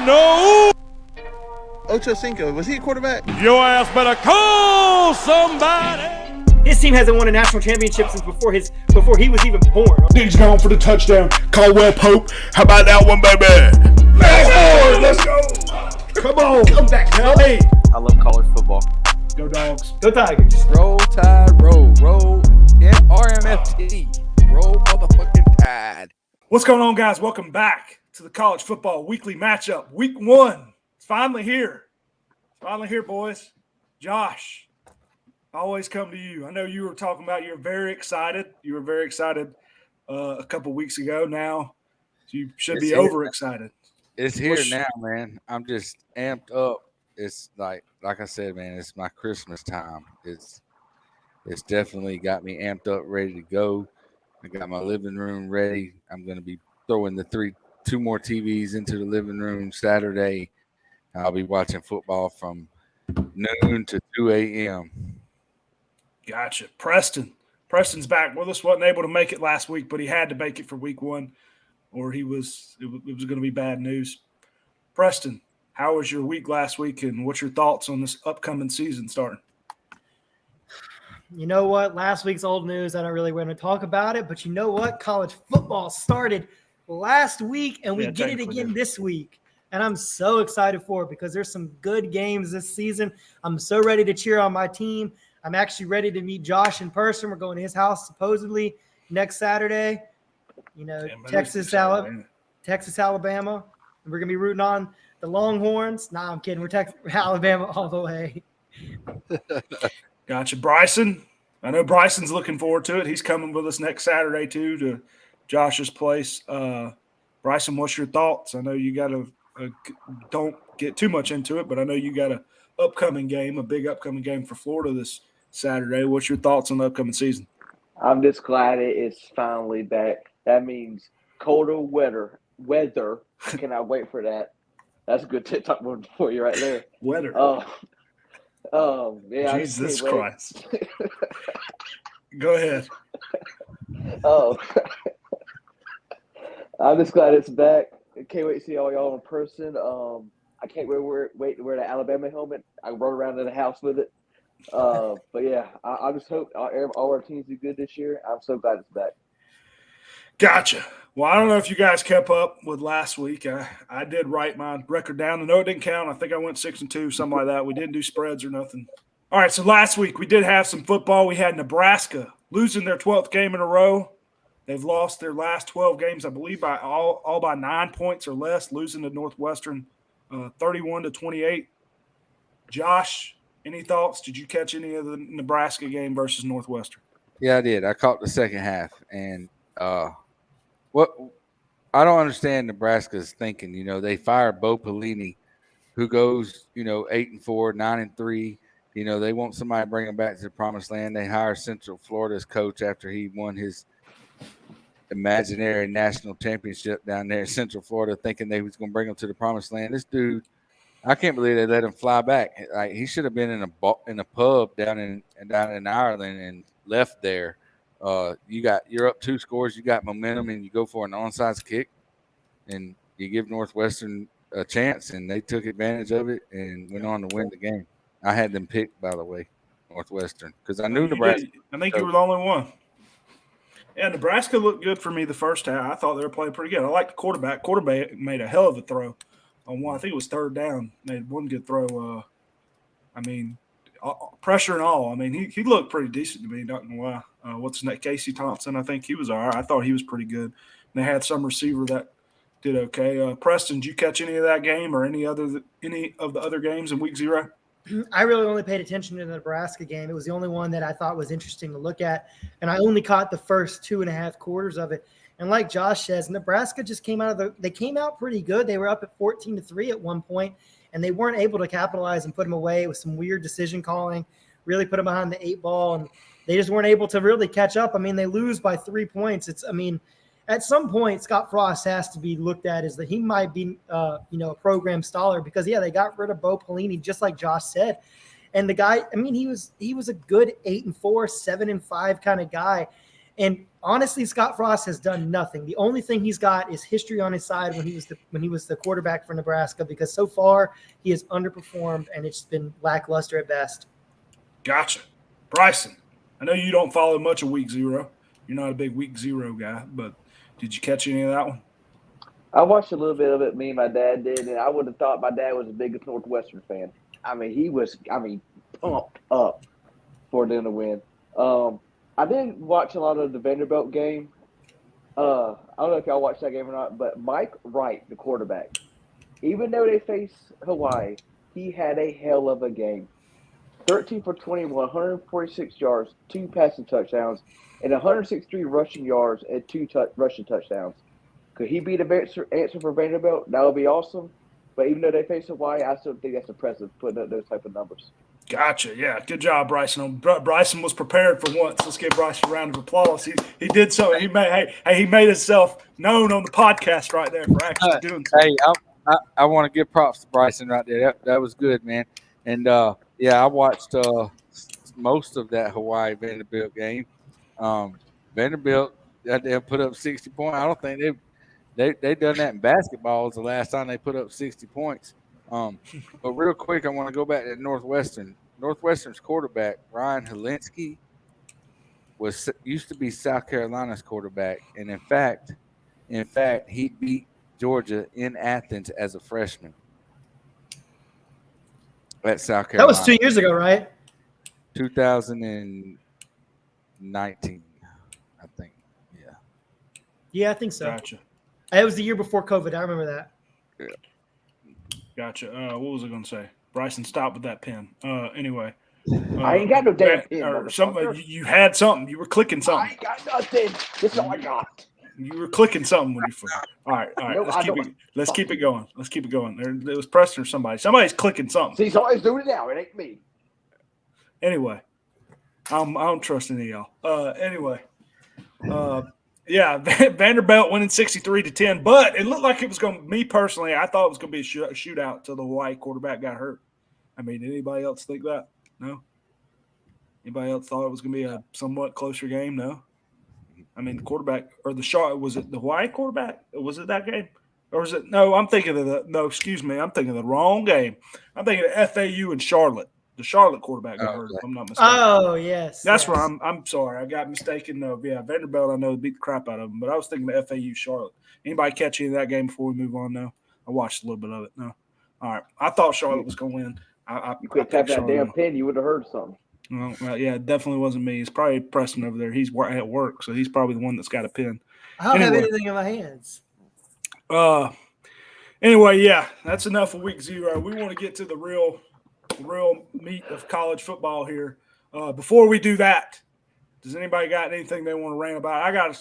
no. Ocho Cinco, was he a quarterback? Your ass better call somebody. His team hasn't won a national championship since before he was even born. Diggs gone for the touchdown. Caldwell Pope. How about that one, baby? Let's go. Come on. Come back, Kelly. I love college football. Go Dogs. Go Tigers. Roll Tide, roll. Roll RMFT. Roll motherfucking Tide. What's going on, guys? Welcome back to the college football weekly matchup. Week 1. It's finally here. Finally here, boys. Josh, I always come to you. I know you were talking about you're very excited. You were very excited a couple weeks ago. Now you should be overexcited. It's here now, man. I'm just amped up. It's like I said, man, it's my Christmas time. It's definitely got me amped up, ready to go. I got my living room ready. I'm going to be throwing the two more TVs into the living room Saturday. I'll be watching football from noon to 2 a.m. Gotcha. Preston's back with us. Wasn't able to make it last week, but he had to make it for week 1, or it was going to be bad news. Preston, how was your week last week, and what's your thoughts on this upcoming season starting? You know what? Last week's old news. I don't really want to talk about it, but you know what? College football started last week, and we get it again this week. And I'm so excited for it because there's some good games this season. I'm so ready to cheer on my team. I'm actually ready to meet Josh in person. We're going to his house supposedly next Saturday. You know, Texas, Alabama. And we're going to be rooting on the Longhorns. Nah, I'm kidding. We're Alabama all the way. Gotcha. Bryson, I know Bryson's looking forward to it. He's coming with us next Saturday, too, to Josh's place. Bryson, what's your thoughts? I know you got to don't get too much into it, but I know you got a big upcoming game for Florida this Saturday. What's your thoughts on the upcoming season? I'm just glad it's finally back. That means colder weather. Cannot wait for that. That's a good TikTok word for you right there. Weather. Yeah. Jesus Christ. Go ahead. I'm just glad it's back. I can't wait to see all y'all in person. I can't wait to wear the Alabama helmet. I rode around in the house with it. But yeah, I just hope all our teams do good this year. I'm so glad it's back. Gotcha. Well, I don't know if you guys kept up with last week. I did write my record down. I know it didn't count. I think I went 6-2, something like that. We didn't do spreads or nothing. All right, so last week we did have some football. We had Nebraska losing their 12th game in a row. They've lost their last 12 games, I believe, by all by 9 points or less, losing to Northwestern 31-28. Josh, any thoughts? Did you catch any of the Nebraska game versus Northwestern? Yeah, I did. I caught the second half, and what I don't understand Nebraska's thinking. You know, they fired Bo Pelini, who goes 8-4, 9-3. You know, they want somebody to bring him back to the promised land. They hire Central Florida's coach after he won his imaginary national championship down there in Central Florida, thinking they was going to bring him to the promised land. This dude, I can't believe they let him fly back. Like, he should have been in a pub down in Ireland and left there. You're up 2 scores, you got momentum, and you go for an onside kick, and you give Northwestern a chance, and they took advantage of it and went on to win the game. I had them picked, by the way, Northwestern, because I knew Nebraska. I think you were the only one. Yeah, Nebraska looked good for me the first half. I thought they were playing pretty good. I like the quarterback. Quarterback made a hell of a throw on one. I think it was third down. Made one good throw. Pressure and all. I mean, he looked pretty decent to me, not gonna lie. What's his name? Casey Thompson. I think he was all right. I thought he was pretty good. And they had some receiver that did okay. Preston, did you catch any of that game or any of the other games in week 0? I really only paid attention to the Nebraska game. It was the only one that I thought was interesting to look at, and I only caught the first 2.5 quarters of it. And like Josh says, Nebraska just came out pretty good. They were up at 14-3 at one point, and they weren't able to capitalize and put them away with some weird decision calling, really put them behind the 8 ball, and they just weren't able to really catch up. I mean, they lose by 3 points. At some point, Scott Frost has to be looked at as that he might be, a program staller because, they got rid of Bo Pelini, just like Josh said. And the guy, he was a good 8-4, 7-5 kind of guy. And honestly, Scott Frost has done nothing. The only thing he's got is history on his side when he was the quarterback for Nebraska, because so far he has underperformed and it's been lackluster at best. Gotcha. Bryson, I know you don't follow much of Week 0. You're not a big Week 0 guy, but did you catch any of that one? I watched a little bit of it. Me and my dad did, and I would have thought my dad was the biggest Northwestern fan. I mean, he was. Pumped up for them to win. I did watch a lot of the Vanderbilt game. I don't know if y'all watched that game or not, but Mike Wright, the quarterback, even though they faced Hawaii, he had a hell of a game. 13 for 21, 146 yards, 2 passing touchdowns, and 163 rushing yards and 2 rushing touchdowns. Could he be the answer for Vanderbilt? That would be awesome. But even though they face Hawaii, I still think that's impressive putting up those type of numbers. Gotcha. Yeah, good job, Bryson. Bryson was prepared for once. Let's give Bryson a round of applause. He did so. He made himself known on the podcast right there for actually doing something. Hey, I want to give props to Bryson right there. That was good, man. And I watched most of that Hawaii Vanderbilt game. Vanderbilt they put up 60 points. I don't think they done that in basketball. Was the last time they put up 60 points. But real quick, I want to go back to Northwestern. Northwestern's quarterback, Ryan Helinski, used to be South Carolina's quarterback, and in fact, he beat Georgia in Athens as a freshman at South Carolina. That was 2 years ago, right? 2019, I think. Yeah. Yeah, I think so. Gotcha. It was the year before COVID. I remember that. Yeah. Gotcha. What was I going to say? Bryson, stop with that pen. Anyway. I ain't got no damn pen. You had something. You were clicking something. I ain't got nothing. This is all I got. You were clicking something when you first. All right. Nope, Let's keep it going. It was Preston or somebody. Somebody's clicking something. See, somebody's doing it now. It ain't me. Anyway, I don't trust any of y'all. Anyway, Vanderbilt winning 63-10, but it looked like it was going to. Me personally, I thought it was going to be a shootout till the Hawaii quarterback got hurt. I mean, did anybody else think that? No. Anybody else thought it was going to be a somewhat closer game? No. I mean, the quarterback or the shot, was it the Hawaii quarterback? Was it that game? Or was it – no, I'm thinking of I'm thinking of the wrong game. I'm thinking of FAU and Charlotte. The Charlotte quarterback got hurt, if I'm not mistaken. Oh, yes. That's where I'm sorry. I got mistaken. Vanderbilt, I know, beat the crap out of them, but I was thinking of FAU Charlotte. Anybody catch any of that game before we move on? No? I watched a little bit of it. No? All right. I thought Charlotte was going to win. You could tap that damn pen, you would have heard something. Well, yeah, it definitely wasn't me. It's probably Preston over there. He's at work, so he's probably the one that's got a pen. I don't have anything in my hands. Anyway, yeah, that's enough of Week 0. We want to get to the real meat of college football here. Before we do that, does anybody got anything they want to rant about? I got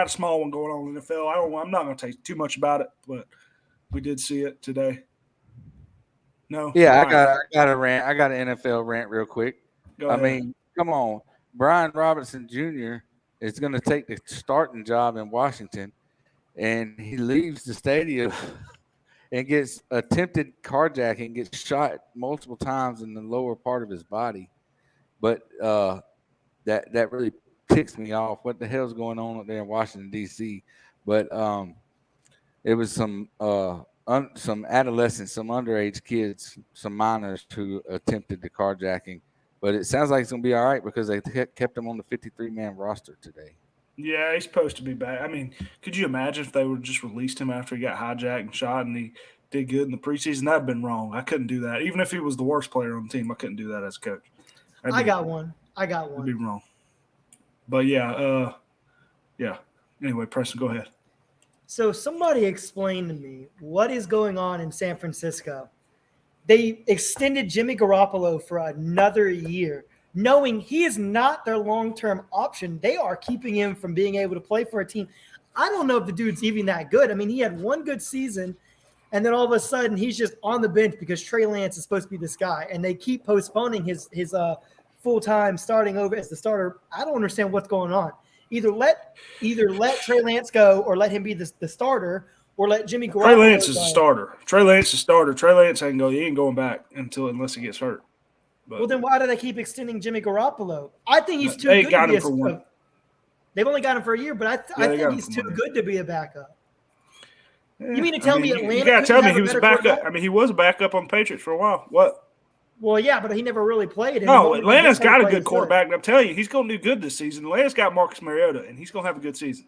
a small one going on in the NFL. I'm not going to take too much about it, but we did see it today. No. Yeah, I got a rant. I got an NFL rant real quick. Go ahead. I mean, come on. Brian Robinson Jr. is going to take the starting job in Washington, and he leaves the stadium and gets attempted carjacking, gets shot multiple times in the lower part of his body. But that really ticks me off. What the hell's going on up there in Washington, D.C.? But it was some adolescents, some underage kids, some minors who attempted the carjacking. But it sounds like it's going to be all right because they kept him on the 53-man roster today. Yeah, he's supposed to be back. I mean, could you imagine if they would have just released him after he got hijacked and shot and he did good in the preseason? That would have been wrong. I couldn't do that. Even if he was the worst player on the team, I couldn't do that as a coach. I got one. It'd be wrong. But, yeah. Anyway, Preston, go ahead. So somebody explain to me what is going on in San Francisco. They extended Jimmy Garoppolo for another year, knowing he is not their long-term option. They are keeping him from being able to play for a team. I don't know if the dude's even that good. I mean, he had one good season, and then all of a sudden he's just on the bench because Trey Lance is supposed to be this guy, and they keep postponing his full-time starting over as the starter. I don't understand what's going on. Either let Trey Lance go or let him be the starter, or let Jimmy Garoppolo Trey Lance go. is the starter. Trey Lance is the starter. Trey Lance he ain't going back unless he gets hurt. But well, then why do they keep extending Jimmy Garoppolo? I think he's too they good got to be him for one. They've only got him for a year, but I they got think him he's for too 1 year. good to be a backup. Yeah, You mean to tell me you Atlanta got to couldn't tell me have he a was a better backup. quarterback? I mean, he was a backup on Patriots for a while. What? Well, yeah, but he never really played. And the No, moment he Atlanta's did play, got a he good was quarterback, and I'm telling you, he's going to do good this season. Atlanta's got Marcus Mariota, and he's going to have a good season.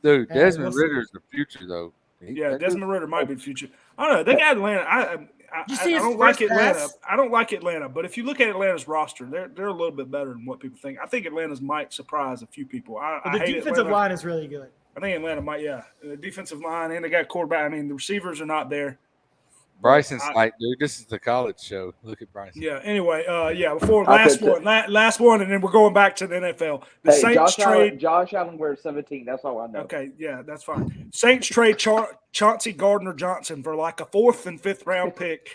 Dude, Hey, Desmond we'll see. Ritter's the future, though. Yeah, That Desmond dude- Ridder might be the future. I don't know. They got Atlanta. Did you I see his don't like first Atlanta. pass? I don't like Atlanta, but if you look at Atlanta's roster, they're a little bit better than what people think. I think Atlanta's might surprise a few people. Well, I the hate defensive Atlanta. line is really good. I think Atlanta might, yeah. The defensive line, and they got quarterback. I mean, the receivers are not there. Bryson's like, dude, this is the college show. Look at Bryson. Yeah. Anyway, before I'll last take last one, and then we're going back to the NFL. The Hey, Saints trade. Josh Allen wears 17. That's all I know. Okay, yeah, that's fine. Saints trade Chauncey Gardner-Johnson for like a 4th and 5th round pick.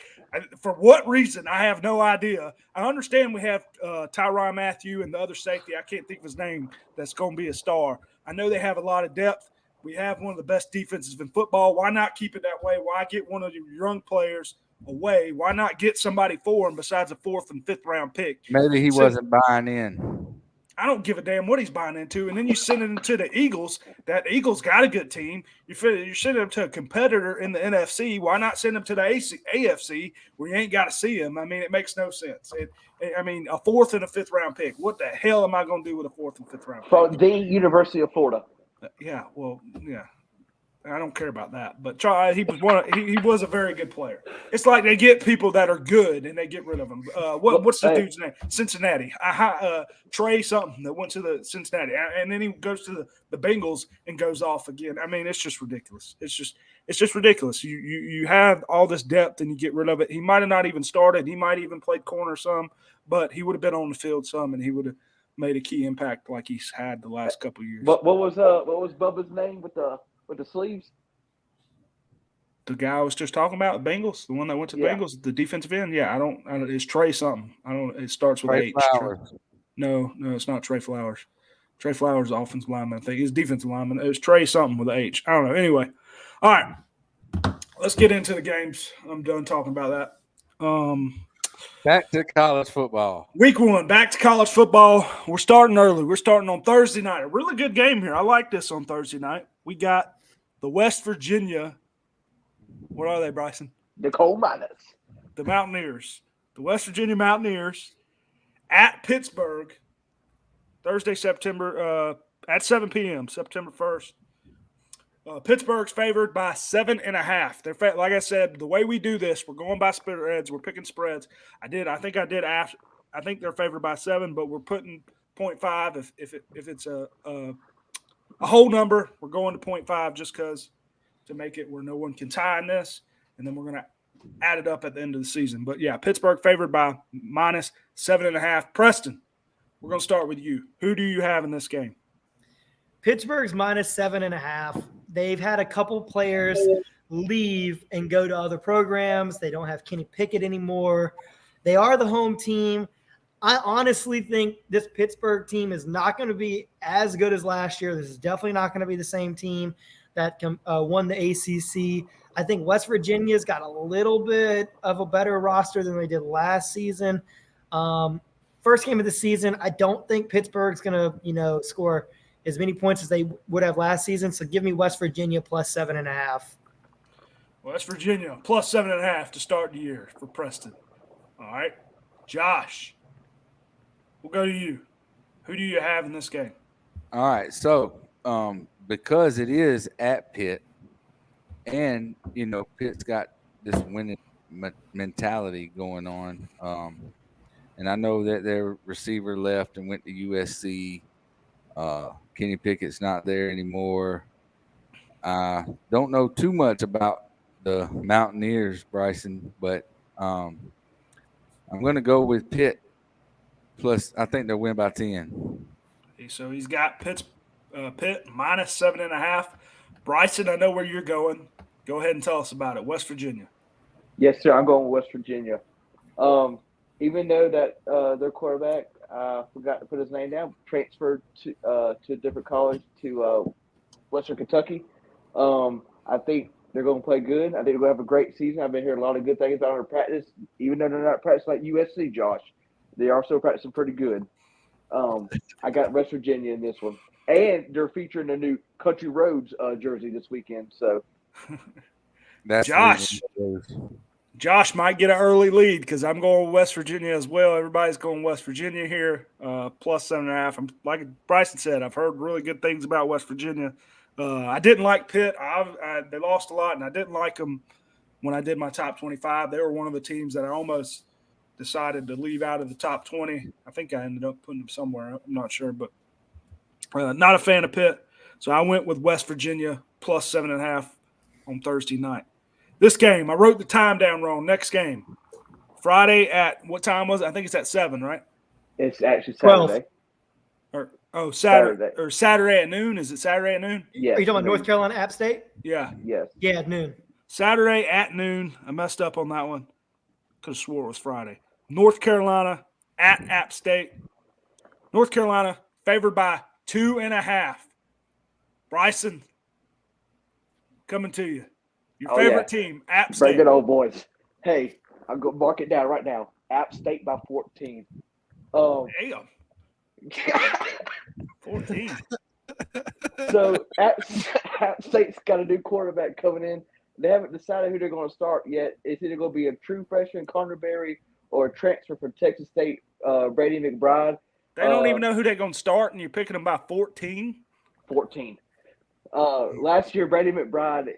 For what reason? I have no idea. I understand we have Tyrann Mathieu and the other safety. I can't think of his name. That's going to be a star. I know they have a lot of depth. We have one of the best defenses in football. Why not keep it that way? Why get one of your young players away? Why not get somebody for him besides a 4th and 5th round pick? Maybe he wasn't buying in. I don't give a damn what he's buying into. And then you send him to the Eagles. That Eagles got a good team. You send him to a competitor in the NFC. Why not send him to the AFC where you ain't got to see him? I mean, it makes no sense. A 4th and a 5th round pick. What the hell am I going to do with a 4th and 5th round pick? From the University of Florida. Yeah, well, yeah. I don't care about that, but he was a very good player. It's like they get people that are good and they get rid of them. What's the dude's name? Cincinnati. Trey something that went to the Cincinnati, and then he goes to the Bengals and goes off again. I mean, it's just ridiculous. It's just ridiculous. You have all this depth and you get rid of it. He might have not even started. He might even played corner some, but he would have been on the field some, and he would have made a key impact like he's had the last couple of years. What was Bubba's name with the sleeves? The guy I was just talking about, the Bengals, the one that went to the Bengals, the defensive end. Yeah, I don't. It's Trey something. I don't. It starts with Trey H. Flowers. No, it's not Trey Flowers. Trey Flowers is offensive lineman. I think he's defensive lineman. It was Trey something with an H. I don't know. Anyway, all right. Let's get into the games. I'm done talking about that. Back to college football. Week 1, back to college football. We're starting early. We're starting on Thursday night. A really good game here. I like this on Thursday night. We got the West Virginia. What are they, Bryson? The Coal Miners. The Mountaineers. The West Virginia Mountaineers at Pittsburgh. Thursday, at 7 p.m., September 1st. Pittsburgh's favored by 7.5. They're like I said, the way we do this, we're going by spreads. We're picking spreads. I think they're favored by 7, but we're putting 0.5 if it's a whole number. We're going to 0.5 just because to make it where no one can tie in this, and then we're going to add it up at the end of the season. But yeah, Pittsburgh favored by minus 7.5. Preston, we're going to start with you. Who do you have in this game? Pittsburgh's minus 7.5. They've had a couple players leave and go to other programs. They don't have Kenny Pickett anymore. They are the home team. I honestly think this Pittsburgh team is not going to be as good as last year. This is definitely not going to be the same team that won the ACC. I think West Virginia's got a little bit of a better roster than they did last season. First game of the season, I don't think Pittsburgh's going to, score as many points as they would have last season. So give me West Virginia plus 7.5. West Virginia plus 7.5 to start the year for Preston. All right. Josh, we'll go to you. Who do you have in this game? All right. So, because it is at Pitt, and Pitt's got this winning mentality going on, and I know that their receiver left and went to USC. Kenny Pickett's not there anymore. Don't know too much about the Mountaineers, Bryson, but I'm going to go with Pitt. Plus, I think they'll win by 10. Okay, so he's got Pitt minus 7.5. Bryson, I know where you're going. Go ahead and tell us about it. West Virginia. Yes, sir. I'm going with West Virginia. Even though that their quarterback, forgot to put his name down, transferred to a different college to Western Kentucky. I think they're going to play good. I think they're going to have a great season. I've been hearing a lot of good things about their practice, even though they're not practicing like USC, Josh. They are still practicing pretty good. I got West Virginia in this one. And they're featuring a new Country Roads jersey this weekend. So That's Josh. Josh might get an early lead because I'm going with West Virginia as well. Everybody's going West Virginia here, plus 7.5. I'm like Bryson said, I've heard really good things about West Virginia. I didn't like Pitt. They lost a lot, and I didn't like them when I did my top 25. They were one of the teams that I almost decided to leave out of the top 20. I think I ended up putting them somewhere. I'm not sure, but not a fan of Pitt. So I went with West Virginia plus 7.5 on Thursday night. This game, I wrote the time down wrong. Next game, Friday at what time was it? I think it's at 7, right? it's actually 12. Saturday. Saturday at noon. Is it Saturday at noon? Yes. Are you talking about North Carolina App State? Yeah. Yes. Yeah, at noon. Saturday at noon. I messed up on that one. Could have swore it was Friday. North Carolina at App State. North Carolina favored by 2.5. Bryson, coming to you. Your favorite team, App State. Very good old boys. Hey, I'm going to mark it down right now. App State by 14. Damn. 14. So App State's got a new quarterback coming in. They haven't decided who they're going to start yet. It's either going to be a true freshman, Connor Berry, or a transfer from Texas State, Brady McBride. They don't even know who they're going to start, and you're picking them by 14? 14. Last year, Brady McBride,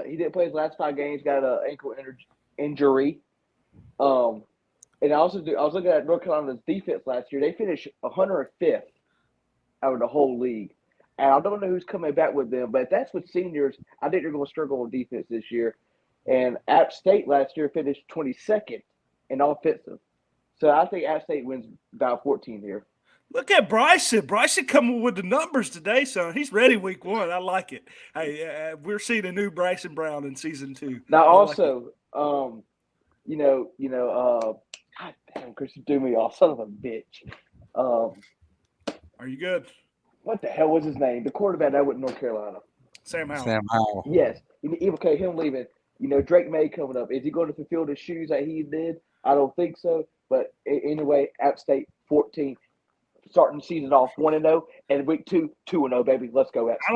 he didn't play his last 5 games, got an ankle injury. And I was looking at North Carolina's defense last year. They finished 105th out of the whole league. And I don't know who's coming back with them, but if that's with seniors, I think they're going to struggle on defense this year. And App State last year finished 22nd in offensive. So I think App State wins about 14 here. Look at Bryson. Bryson coming with the numbers today, son. He's ready week 1. I like it. Hey, we're seeing a new Bryson Brown in season 2. Now, also, God damn, Chris, you threw me off. Son of a bitch. Are you good? What the hell was his name? The quarterback that went to North Carolina. Sam Howell. Yes. Okay, him leaving. Drake May coming up. Is he going to fulfill the shoes that he did? I don't think so. But anyway, App State 14. Starting the season off 1-0, and week 2, 2-0, baby. Let's go, App State. I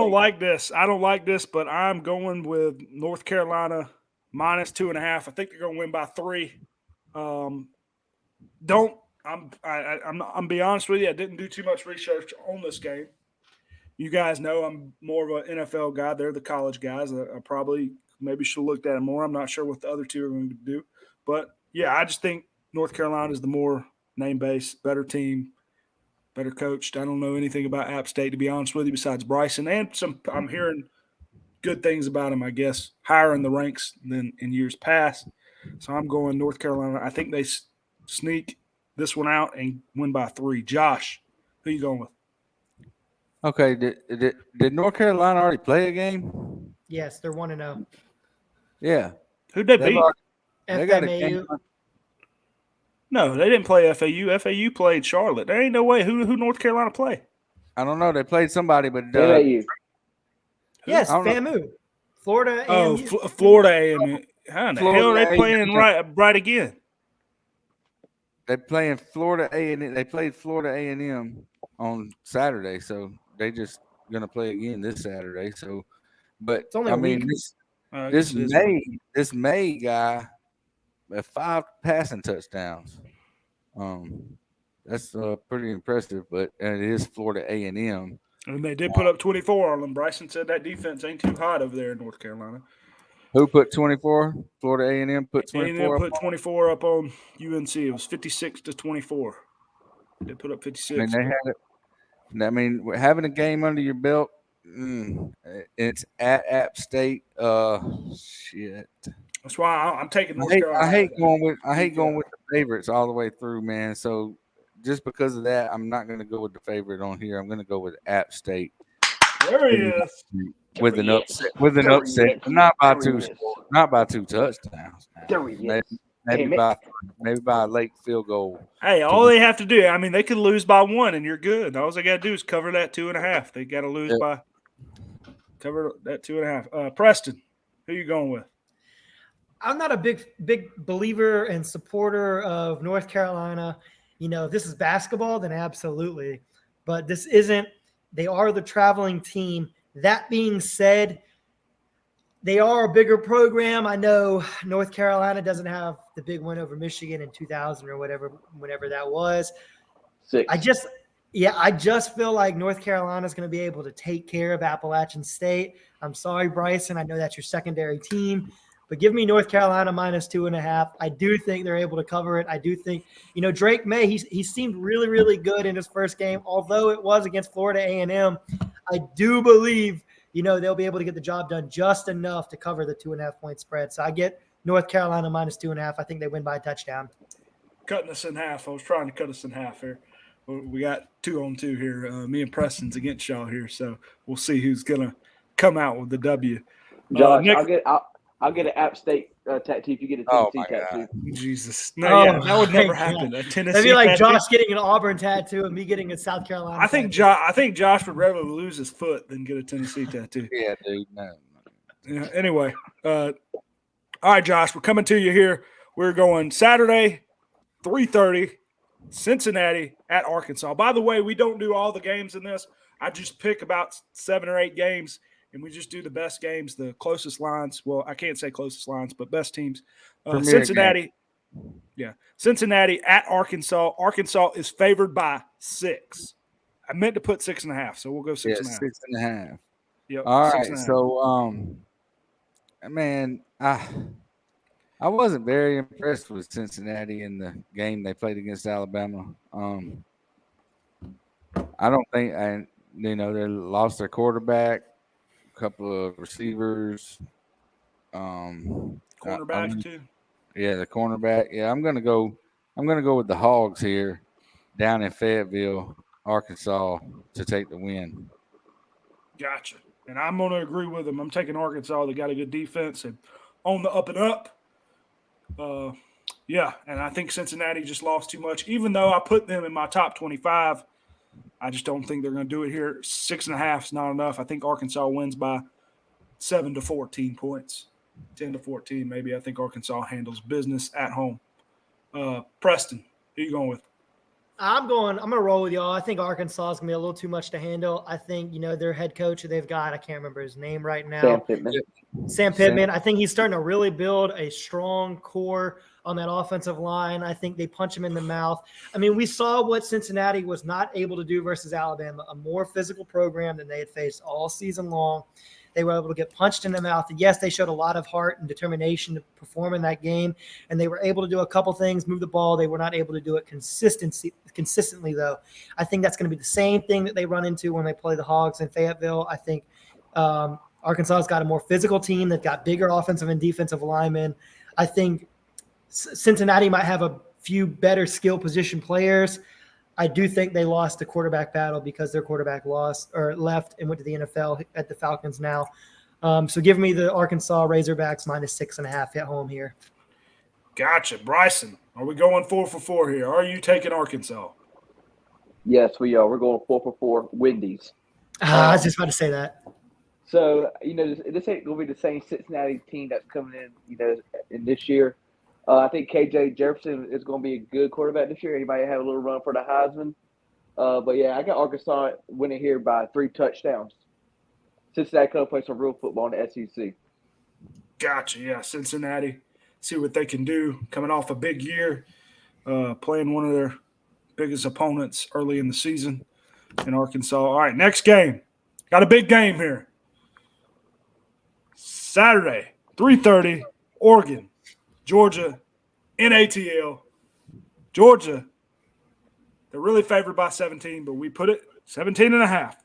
don't like this, but I'm going with North Carolina minus 2.5. I think they're going to win by 3. I'm be honest with you. I didn't do too much research on this game. You guys know I'm more of an NFL guy. They're the college guys. I probably maybe should have looked at it more. I'm not sure what the other two are going to do. But, yeah, I just think North Carolina is the more name-based, better team, better coached. I don't know anything about App State, to be honest with you, besides Bryson. And I'm hearing good things about him, I guess, higher in the ranks than in years past. So I'm going North Carolina. I think they sneak this one out and win by 3. Josh, who you going with? Okay, did North Carolina already play a game? Yes, they're 1-0. Yeah. Who'd they beat? They got a game. FAU. No, they didn't play FAU. FAU played Charlotte. There ain't no way. Who North Carolina play? I don't know. They played somebody, but FAU. Yes, FAMU. Florida Oh, AMU. Florida AMU. How in the hell are they playing right again? they playing Florida A&M. They played Florida A&M on Saturday, so they just gonna play again this Saturday. So, but It's only I a mean, week. this May guy, 5 passing touchdowns. That's pretty impressive. But it is Florida A&M. And they did put up 24 on them. Bryson said that defense ain't too hot over there in North Carolina. Who put 24? Florida A&M put 24. A&M put 24 up on UNC. It was 56-24. They put up 56. I mean, they had it. I mean, having a game under your belt, it's at App State. Shit. That's why I'm taking North Carolina. I hate going with the favorites all the way through, man. So just because of that, I'm not going to go with the favorite on here. I'm going to go with App State. There he is. With an upset, not by 2 touchdowns. Maybe by a late field goal. Hey, all they have to do, I mean, they could lose by 1 and you're good. All they got to do is cover that 2.5. They got to lose by cover that 2.5. Preston, who you going with? I'm not a big believer and supporter of North Carolina. If this is basketball, then absolutely. But this isn't. They are the traveling team. That being said, they are a bigger program. I know North Carolina doesn't have the big win over Michigan in 2000 or whenever that was. Six. I just feel like North Carolina is going to be able to take care of Appalachian State. I'm sorry, Bryson. I know that's your secondary team, but give me North Carolina -2.5. I do think they're able to cover it. I do think, Drake May, he seemed really, really good in his first game, although it was against Florida A&M. I do believe, they'll be able to get the job done just enough to cover the 2.5-point spread. So I get North Carolina -2.5. I think they win by a touchdown. Cutting us in half. I was trying to cut us in half here. We got 2-on-2 here. Me and Preston's against y'all here, so we'll see who's gonna come out with the W. Josh, Nick, I'll get an App State tattoo if you get a Tennessee tattoo. Jesus, no, Oh, that would never my happen. God. A Tennessee That'd be like tattoo? Josh getting an Auburn tattoo and me getting a South Carolina I think Josh would rather lose his foot than get a Tennessee tattoo. Yeah, dude. No. Yeah, anyway, all right, Josh, we're coming to you here. We're going Saturday, 3:30, Cincinnati at Arkansas. By the way, we don't do all the games in this. I just pick about 7 or 8 games, and we just do the best games, the closest lines. Well, I can't say closest lines, but best teams. Cincinnati. Game. Yeah. Cincinnati at Arkansas. Arkansas is favored by 6. I meant to put 6.5, so we'll go 6.5. 6.5. Yep. All right. So, man, I wasn't very impressed with Cincinnati in the game they played against Alabama. I don't think, they lost their quarterback, a couple of receivers. Cornerback too. Yeah, the cornerback. Yeah, I'm gonna go with the Hogs here, down in Fayetteville, Arkansas, to take the win. Gotcha. And I'm going to agree with them. I'm taking Arkansas. They got a good defense and on the up and up. Yeah, and I think Cincinnati just lost too much. Even though I put them in my top 25, I just don't think they're going to do it here. 6.5 is not enough. I think Arkansas wins by 7 to 14 points, 10 to 14 maybe. I think Arkansas handles business at home. Preston, who are you going with? I'm going to roll with y'all. I think Arkansas is going to be a little too much to handle. I think, their head coach they've got, I can't remember his name right now. Sam Pittman. I think he's starting to really build a strong core on that offensive line. I think they punch him in the mouth. I mean, we saw what Cincinnati was not able to do versus Alabama, a more physical program than they had faced all season long. They were able to get punched in the mouth. And yes, they showed a lot of heart and determination to perform in that game. And they were able to do a couple things, move the ball. They were not able to do it consistently, though. I think that's going to be the same thing that they run into when they play the Hogs in Fayetteville. I think Arkansas's got a more physical team. They've got bigger offensive and defensive linemen. I think Cincinnati might have a few better skill position players. I do think they lost the quarterback battle because their quarterback left and went to the NFL at the Falcons now. So give me the Arkansas Razorbacks -6.5 at home here. Gotcha. Bryson, are we going 4 for 4 here? Are you taking Arkansas? Yes, we are. We're going 4 for 4 Wendy's. I was just about to say that. So, this ain't going to be the same Cincinnati team that's coming in, in this year. I think KJ Jefferson is going to be a good quarterback this year. He might have a little run for the Heisman. But, yeah, I got Arkansas winning here by 3 touchdowns. Cincinnati going to play some real football in the SEC. Gotcha. Yeah, Cincinnati. See what they can do coming off a big year, playing one of their biggest opponents early in the season in Arkansas. All right, next game. Got a big game here. Saturday, 3:30, Oregon, Georgia, in ATL. Georgia, they're really favored by 17, but we put it 17.5.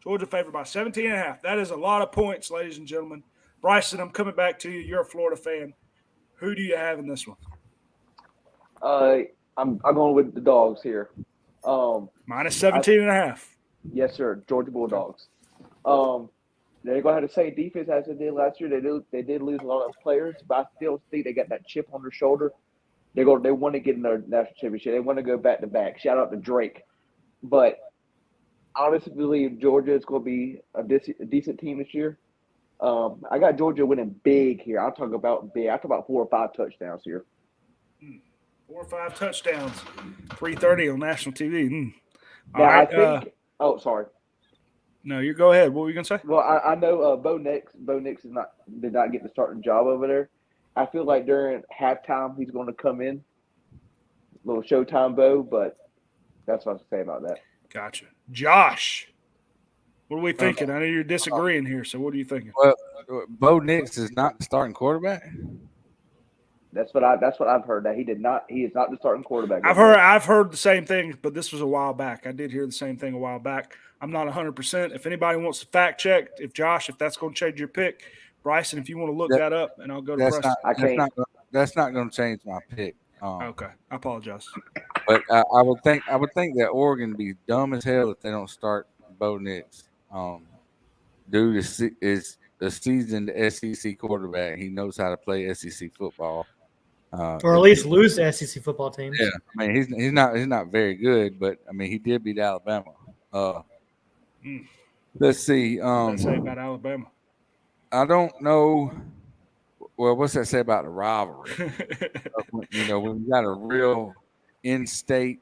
Georgia favored by 17.5. That is a lot of points, ladies and gentlemen. Bryson, I'm coming back to you. You're a Florida fan. Who do you have in this one? I'm going with the Dogs here. Minus 17.5. Yes, sir. Georgia Bulldogs. They're going to have the same defense as they did last year. They did lose a lot of players, but I still think they got that chip on their shoulder. They want to get in their national championship. They want to go back to back. Shout out to Drake. But I honestly believe Georgia is going to be a decent team this year. I got Georgia winning big here. I'm talking about big. I'm talking about 4 or 5 touchdowns here. 4 or 5 touchdowns. 3:30 on national TV. Now, I think. Sorry. No, you go ahead. What were you gonna say? Well, I know Bo Nix. Bo Nix did not get the starting job over there. I feel like during halftime he's going to come in, little Showtime Bo. But that's what I have to say about that. Gotcha, Josh. What are we thinking? I know you're disagreeing here. So what are you thinking? Well, Bo Nix is not the starting quarterback. That's what I've heard. That he is not the starting quarterback. I've heard the same thing, but this was a while back. I did hear the same thing a while back. I'm not 100%. If anybody wants to fact check, if that's going to change your pick, Bryson, if you want to look that up, and I'll go to Preston. That's not going to change my pick. Okay, I apologize. But I would think that Oregon would be dumb as hell if they don't start Bo Nix. Dude is a seasoned SEC quarterback. He knows how to play SEC football. Or at least lose to SEC football teams. Yeah, I mean he's not very good, but I mean he did beat Alabama. Let's see. What does that say about Alabama? I don't know. Well, what's that say about the rivalry? When you got a real in-state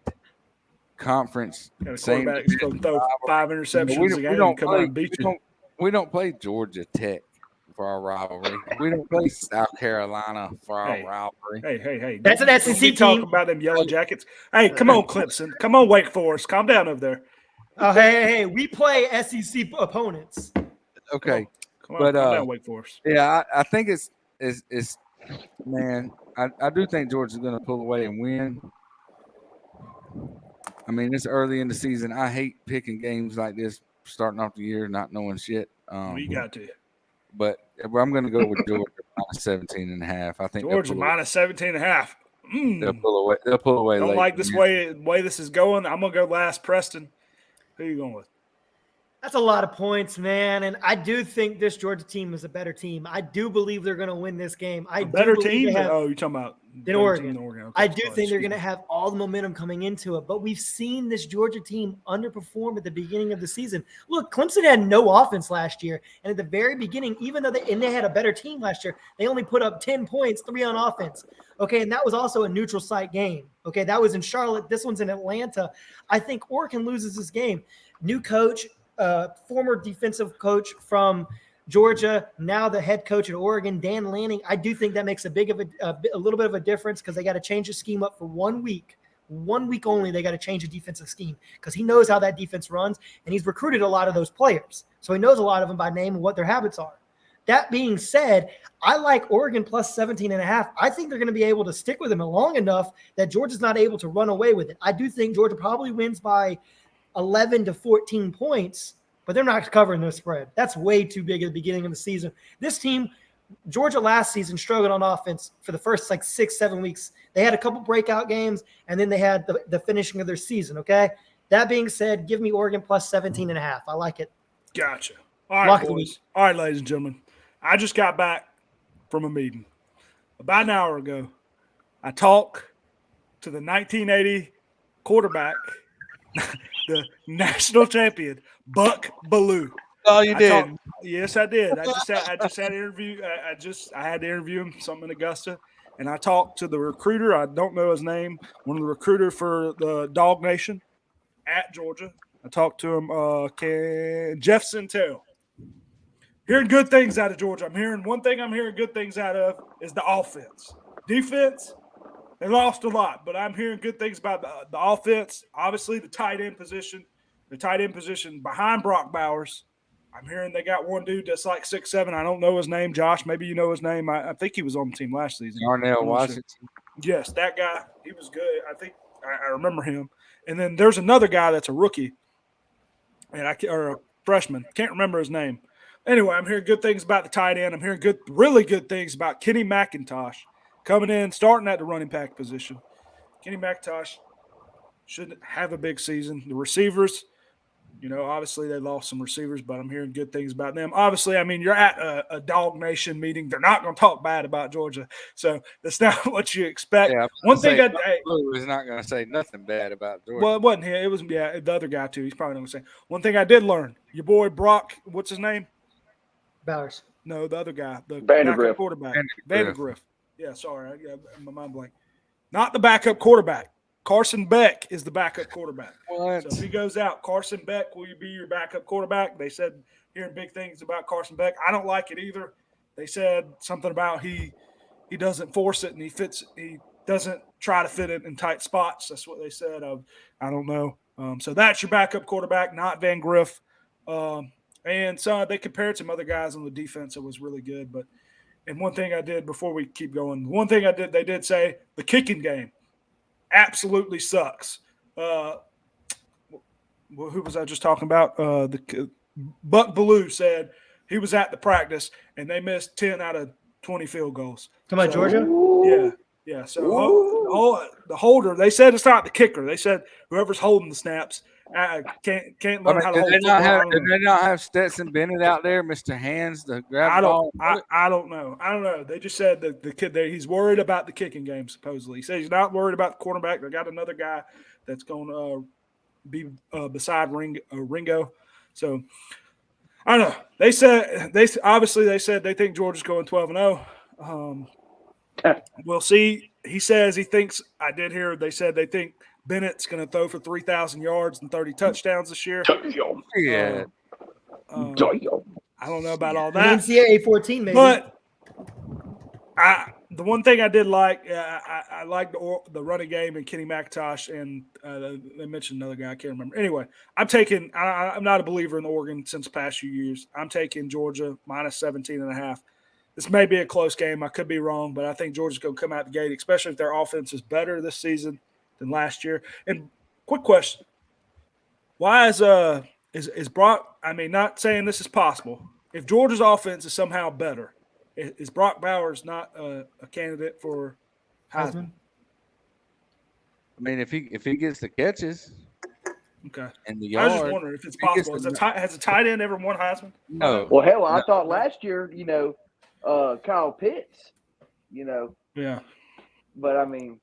conference, got a quarterback that's going to throw 5 interceptions a game and come out and beat you. We don't play Georgia Tech for our rivalry. We don't play South Carolina for our rivalry. Hey. That's an SEC team. Talk about them Yellow Jackets. Hey, come on, Clemson. Come on, Wake Forest. Calm down over there. Oh, hey. We play SEC opponents. Okay. Come on, Wake Forest. Yeah, I think it's man, I do think Georgia's going to pull away and win. I mean, it's early in the season. I hate picking games like this, starting off the year, not knowing shit. You got to. But I'm going to go with Georgia minus 17.5. I think Georgia minus 17.5. They'll pull away. They'll pull away. Don't like this way this is going. I'm going to go last. Preston, who are you going with? That's a lot of points, man. And I do think this Georgia team is a better team. I do believe they're going to win this game. Better team? You're talking about than Oregon. Okay, I do think they're going to have all the momentum coming into it. But we've seen this Georgia team underperform at the beginning of the season. Look, Clemson had no offense last year. And at the very beginning, even though they had a better team last year, they only put up 10 points, 3 on offense. Okay, and that was also a neutral site game. Okay, that was in Charlotte. This one's in Atlanta. I think Oregon loses this game. New coach, former defensive coach from Georgia, now the head coach at Oregon, Dan Lanning. I do think that makes a little bit of a difference because they got to change the scheme up for 1 week. 1 week only, they got to change the defensive scheme because he knows how that defense runs, and he's recruited a lot of those players. So he knows a lot of them by name and what their habits are. That being said, I like Oregon plus 17.5. I think they're going to be able to stick with them long enough that Georgia's not able to run away with it. I do think Georgia probably wins by 11 to 14 points, but they're not covering the spread. That's way too big at the beginning of the season. This team, Georgia last season, struggled on offense for the first 6-7 weeks. They had a couple breakout games, and then they had the finishing of their season, okay? That being said, give me Oregon plus 17.5. I like it. Gotcha. All right, boys. All right, ladies and gentlemen. I just got back from a meeting. About an hour ago, I talked to the 1980 quarterback, the national champion, Buck Bellew. Oh, you did? Yes, I did. I just had an interview. I had to interview him, something in Augusta, and I talked to the recruiter. I don't know his name. One of the recruiter for the Dog Nation at Georgia. I talked to him, Jeff Centel. Hearing good things out of Georgia. I'm hearing good things out of is the offense. Defense, they lost a lot, but I'm hearing good things about the offense. Obviously, the tight end position behind Brock Bowers. I'm hearing they got one dude that's like 6'7". I don't know his name. Josh, maybe you know his name. I think he was on the team last season. Darnell Washington. Yes, that guy. He was good. I think I remember him. And then there's another guy that's a rookie, or a freshman. Can't remember his name. Anyway, I'm hearing good things about the tight end. I'm hearing really good things about Kenny McIntosh coming in, starting at the running back position. Kenny McIntosh should have a big season. The receivers, obviously they lost some receivers, but I'm hearing good things about them. Obviously, I mean, you're at a Dog Nation meeting. They're not going to talk bad about Georgia. So that's not what you expect. Yeah, one thing was not going to say nothing bad about Georgia. Well, it wasn't him. It was, the other guy too. He's probably not going to say. One thing I did learn, your boy Brock, what's his name? Bowers. No, the other guy, the Vandergriff. backup quarterback. Vandergriff. Yeah, sorry. I got my mind blank. Not the backup quarterback. Carson Beck is the backup quarterback. What? So if he goes out, Carson Beck will be your backup quarterback. They said hearing big things about Carson Beck. I don't like it either. They said something about he doesn't force it and he doesn't try to fit it in tight spots. That's what they said. I don't know. So that's your backup quarterback, not Van Griff. And so they compared some other guys on the defense that was really good. And one thing I did before we keep going, they did say the kicking game absolutely sucks. Who was I just talking about? The Buck Bellew said he was at the practice and they missed 10 out of 20 field goals. Come on, Georgia? Yeah. So the holder, they said it's not the kicker. They said whoever's holding the snaps can't learn how to hold football. Did they not have Stetson Bennett out there, Mr. Hands, to grab the ball? I don't know. They just said that the kid he's worried about the kicking game, supposedly. He says he's not worried about the quarterback. They got another guy that's going to be beside Ringo. So I don't know. They said they said they think Georgia's going 12-0. We'll see. He says he thinks – I did hear they said they think Bennett's going to throw for 3,000 yards and 30 touchdowns this year. Yeah. I don't know about all that. NCAA 14, maybe. But the one thing I did like, I liked the running game and Kenny McIntosh, and they mentioned another guy I can't remember. Anyway, I'm not a believer in Oregon since the past few years. I'm taking Georgia minus 17.5. This may be a close game. I could be wrong, but I think Georgia's going to come out the gate, especially if their offense is better this season than last year. And quick question: why is Brock? I mean, not saying this is possible. If Georgia's offense is somehow better, is Brock Bowers not a candidate for Heisman? I mean, if he gets the catches, okay. And the I yards, was just wondering if it's possible. Has a tight end ever won Heisman? No. Well, hell, I thought last year, Kyle Pitts, Yeah. But I mean,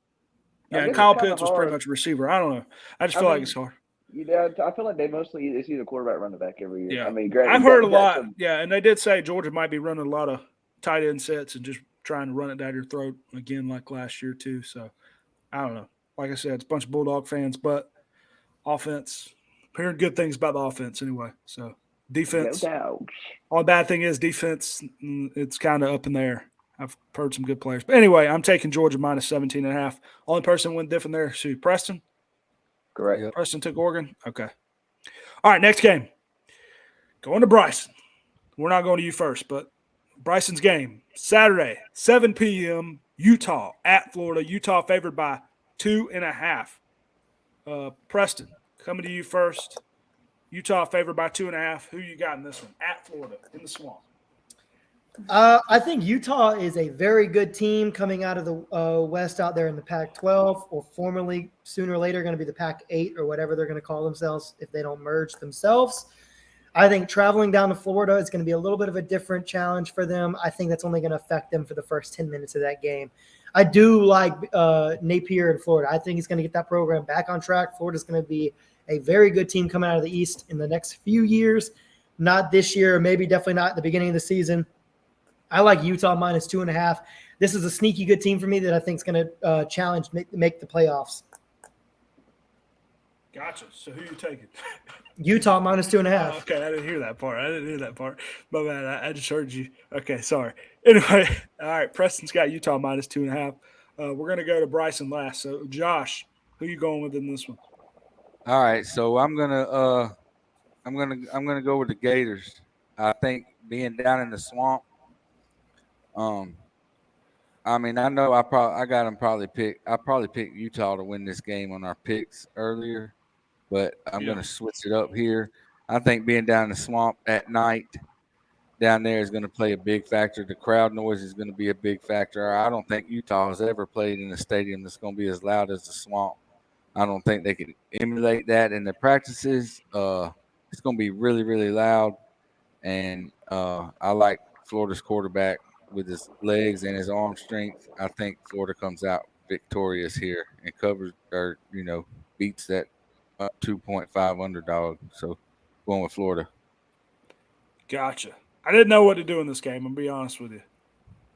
yeah, Kyle Pitts was pretty much a receiver. I don't know. I just feel like it's hard. I feel like they mostly it's either quarterback, running back every year. Yeah. I mean, I've heard a lot. Yeah, and they did say Georgia might be running a lot of tight end sets and just trying to run it down your throat again like last year too. So I don't know. Like I said, it's a bunch of Bulldog fans, but offense, hearing good things about the offense anyway. So defense. No doubt. All the bad thing is defense, it's kind of up in the air. I've heard some good players. But anyway, I'm taking Georgia minus 17.5. Only person went different there is who? Preston? Correct. Yep. Preston took Oregon? Okay. All right, next game. Going to Bryson. We're not going to you first, but Bryson's game. Saturday, 7 p.m., Utah at Florida. Utah favored by 2.5. Preston, coming to you first. Utah favored by 2.5. Who you got in this one? At Florida, in the swamp. I think Utah is a very good team coming out of the West out there in the Pac-12, or formerly sooner or later going to be the Pac-8 or whatever they're going to call themselves if they don't merge themselves. I think traveling down to Florida is going to be a little bit of a different challenge for them. I think that's only going to affect them for the first 10 minutes of that game. I do like Napier in Florida. I think he's going to get that program back on track. Florida's going to be a very good team coming out of the East in the next few years. Not this year, maybe definitely not at the beginning of the season. I like Utah minus 2.5. This is a sneaky good team for me that I think is going to challenge make the playoffs. Gotcha. So who you taking? Utah minus 2.5. Oh, okay, I didn't hear that part. My bad. I just heard you. Okay, sorry. Anyway, all right. Preston's got Utah minus 2.5. We're gonna go to Bryson last. So Josh, who you going with in this one? All right, so I'm gonna go with the Gators. I think being down in the swamp. I mean, I know I got them probably pick. I probably picked Utah to win this game on our picks earlier, but I'm going to switch it up here. I think being down in the swamp at night down there is going to play a big factor. The crowd noise is going to be a big factor. I don't think Utah has ever played in a stadium that's going to be as loud as the swamp. I don't think they can emulate that in their practices. It's going to be really, really loud, and I like Florida's quarterback with his legs and his arm strength. I think Florida comes out victorious here and covers or beats that 2.5 underdog. So going with Florida. Gotcha. I didn't know what to do in this game. I'm gonna be honest with you.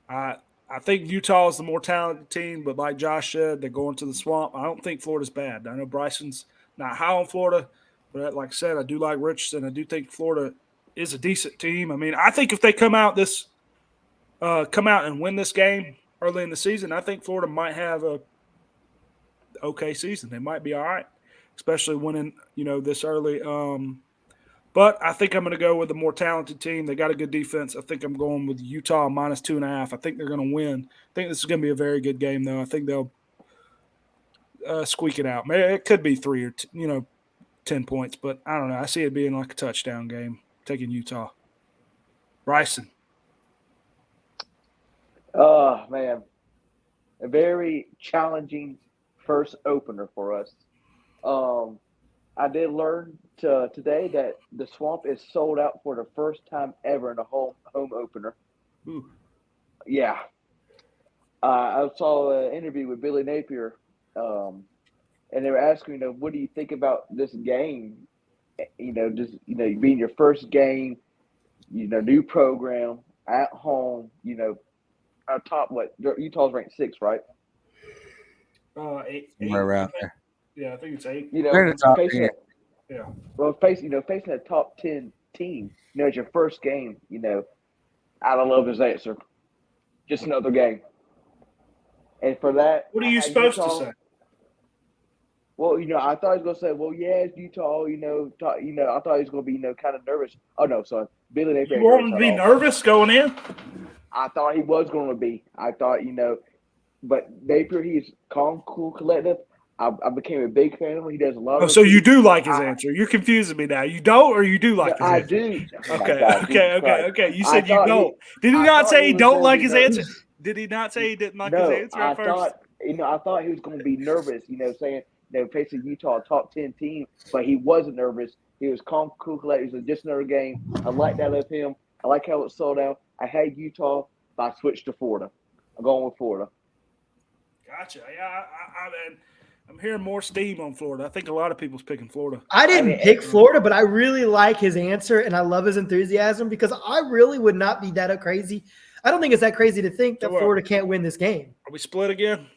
I I think Utah is the more talented team, but like Josh said, they're going to the swamp. I don't think Florida's bad. I know Bryson's not high on Florida, but like I said, I do like Richardson. I do think Florida is a decent team. I mean, I think if they come out and win this game early in the season, I think Florida might have a okay season. They might be all right, especially winning, this early. But I think I'm going to go with a more talented team. They got a good defense. I think I'm going with Utah minus 2.5. I think they're going to win. I think this is going to be a very good game, though. I think they'll squeak it out. Maybe it could be 3 or 10 points, but I don't know. I see it being like a touchdown game, taking Utah. Bryson. Oh, man. A very challenging first opener for us. I did learn today that the Swamp is sold out for the first time ever in a home opener. Ooh. Yeah. I saw an interview with Billy Napier, and they were asking, what do you think about this game? Just being your first game, new program at home. Top what? Utah's ranked 6, right? 8. Somewhere around there. Yeah, I think it's 8. They're in the top 10. Facing a top 10 team. It's your first game. I don't love his answer. Just another game. And for that, What are you supposed to say? Well, I thought he was going to say, well, yeah, it's Utah, I thought he was going to be, kind of nervous. Oh, no, son. Billy Napier. You want him to be nervous going in? I thought he was going to be. I thought, but Napier, he's calm, cool, collective. I became a big fan of him. He does a lot of. So you do like his answer? You're confusing me now. You don't, or you do like his answer? I do. Okay. You said you don't. Did he not say he don't like his answer? Did he not say he didn't like his answer at first? I thought he was going to be nervous. Saying facing Utah, a top 10 team, but he wasn't nervous. He was calm, cool, collected. It was just another game. I like that of him. I like how it sold out. I had Utah, but I switched to Florida. I'm going with Florida. Gotcha. Yeah, I'm hearing more steam on Florida. I think a lot of people's picking Florida. I didn't pick Florida, but I really like his answer, and I love his enthusiasm because I really would not be that crazy. I don't think it's that crazy to think that Florida can't win this game. Are we split again?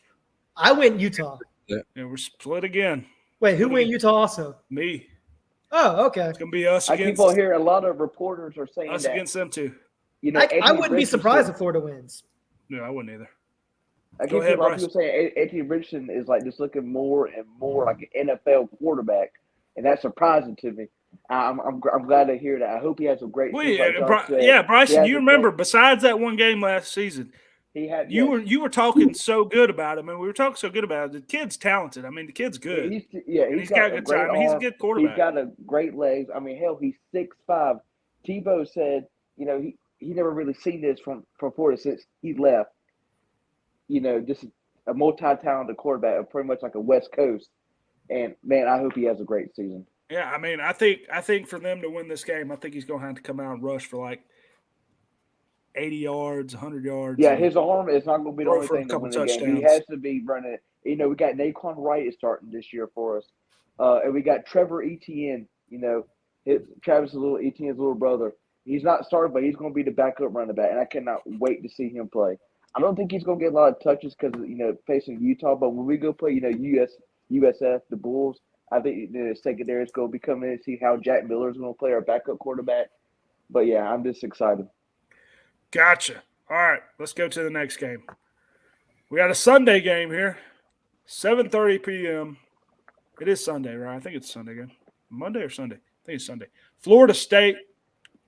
I went Utah. Yeah, we're split again. Wait, who went Utah also? Me. Oh, okay. It's going to be us against. I keep on hearing a lot of reporters are saying us that. against them too. I wouldn't be surprised if Florida wins. No, I wouldn't either. I keep hearing a lot of people saying Anthony Richardson is like just looking more and more like an NFL quarterback, and that's surprising to me. I'm glad to hear that. I hope he has a great. Bryson, you remember besides that one game last season, he had you were talking so good about him, and we were talking so good about it. The kid's talented. I mean, the kid's good. He's got a good time. I mean, he's a good quarterback. He's got a great legs. I mean, hell, he's 6'5". Tebow said, he never really seen this from Florida since he left. Just a multi-talented quarterback, pretty much like a West Coast. And man, I hope he has a great season. Yeah, I mean, I think for them to win this game, I think he's going to have to come out and rush for like 80 yards, 100 yards. Yeah, his arm is not going to be the only thing to win the game. He has to be running. We got Naquan Wright is starting this year for us, and we got Trevor Etienne. Travis Etienne's little brother. He's not starting, but he's going to be the backup running back, and I cannot wait to see him play. I don't think he's going to get a lot of touches because facing Utah, but when we go play, USF, the Bulls, I think the secondary is going to be coming in and see how Jack Miller is going to play, our backup quarterback. But yeah, I'm just excited. Gotcha. All right, let's go to the next game. We got a Sunday game here, 7:30 p.m. It is Sunday, right? I think it's Sunday game. Monday or Sunday? I think it's Sunday. Florida State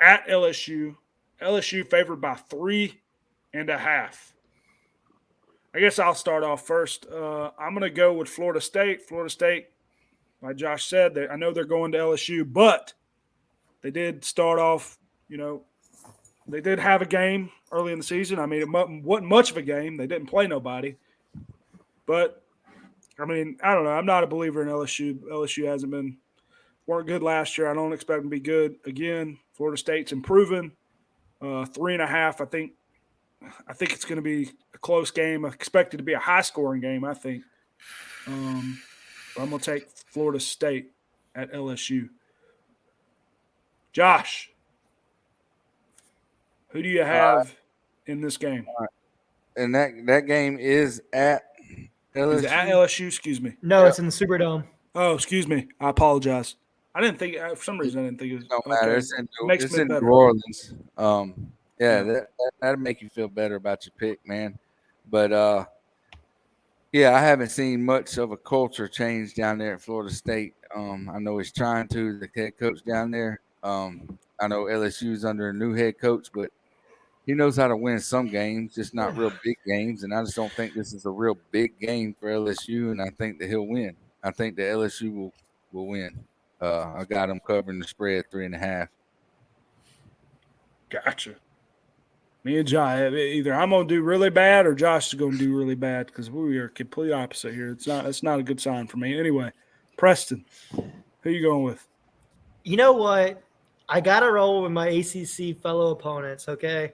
at LSU. LSU favored by 3.5. I guess I'll start off first. I'm going to go with Florida State. Florida State, like Josh said, I know they're going to LSU, but they did start off, they did have a game early in the season. I mean, it wasn't much of a game. They didn't play nobody. But, I mean, I don't know. I'm not a believer in LSU. LSU weren't good last year. I don't expect them to be good again. Florida State's improving. 3.5, I think it's going to be a close game. I expect it to be a high-scoring game, I think. I'm going to take Florida State at LSU. Josh, who do you have in this game? All right. And that game is at LSU. Is it at LSU? Excuse me. No, it's in the Superdome. Oh, excuse me. I apologize. I didn't think for some reason I didn't think it was. Don't matter. Okay. It's me in better. New Orleans. Yeah. That'll make you feel better about your pick, man. But yeah, I haven't seen much of a culture change down there at Florida State. I know he's trying to, the head coach down there. I know LSU's under a new head coach, but he knows how to win some games, just not real big games. And I just don't think this is a real big game for LSU, and I think that he'll win. I think that LSU will win. I got him covering the spread 3.5. Gotcha. Me and Josh, either I'm gonna do really bad or Josh is gonna do really bad because we are complete opposite here. It's not a good sign for me. Anyway, Preston, who you going with? You know what? I got to roll with my ACC fellow opponents, okay?